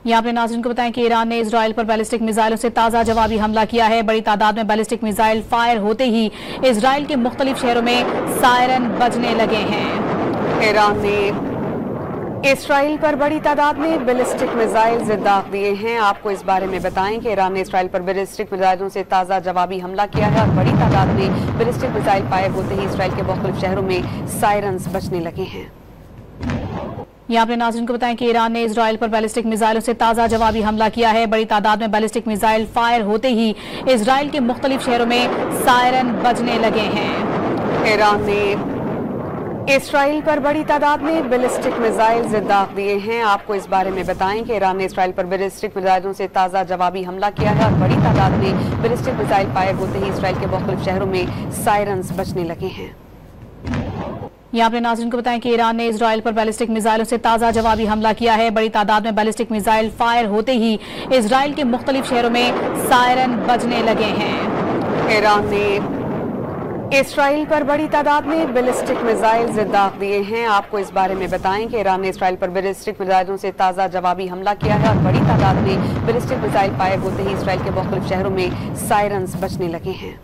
यहाँ अपने नाज़रीन को बताएं कि ईरान ने इजराइल पर बैलिस्टिक मिसाइलों से ताज़ा जवाबी हमला किया है। बड़ी तादाद में बैलिस्टिक मिसाइल फायर होते ही इजराइल के मुख्तलिफ शहरों में सायरन बजने लगे हैं। ईरान ने इसराइल पर बड़ी तादाद में बैलिस्टिक मिसाइल दाग दिए हैं। आपको इस बारे में बताएं कि ईरान ने इसराइल पर बैलिस्टिक मिसाइलों से ताज़ा जवाबी हमला किया है और बड़ी तादाद में बैलिस्टिक मिसाइल फायर होते ही इसराइल के मुख्तलिफ शहरों में सायरन्स बजने लगे हैं। यहाँ अपने नाज़रीन को बताएं कि ईरान ने इजराइल पर बैलिस्टिक मिसाइलों से ताज़ा जवाबी हमला किया है। बड़ी तादाद में बैलिस्टिक मिसाइल फायर होते ही इजराइल के मुख्तलिफ शहरों में सायरन बजने लगे हैं। ईरान ने इसराइल पर बड़ी तादाद में बैलिस्टिक मिसाइल दाग दिए हैं। आपको इस बारे में बताएं कि ईरान ने इसराइल पर बैलिस्टिक मिसाइलों से ताज़ा जवाबी हमला किया है और बड़ी तादाद में बैलिस्टिक मिसाइल फायर होते ही इसराइल के मुख्तलिफ शहरों में सायरन्स बजने लगे हैं। यहाँ अपने नाज़रीन को बताएं कि ईरान ने इजराइल पर बैलिस्टिक मिसाइलों से ताज़ा जवाबी हमला किया है। बड़ी तादाद में बैलिस्टिक मिसाइल फायर होते ही इजराइल के मुख्तलिफ शहरों में सायरन बजने लगे हैं। ईरान ने इसराइल पर बड़ी तादाद में बैलिस्टिक मिसाइल दाग दिए हैं। आपको इस बारे में बताएं कि ईरान ने इसराइल पर बैलिस्टिक मिसाइलों से ताज़ा जवाबी हमला किया है और बड़ी तादाद में बैलिस्टिक मिसाइल फायर होते ही इसराइल के मुख्तलिफ शहरों में सायरन्स बजने लगे हैं।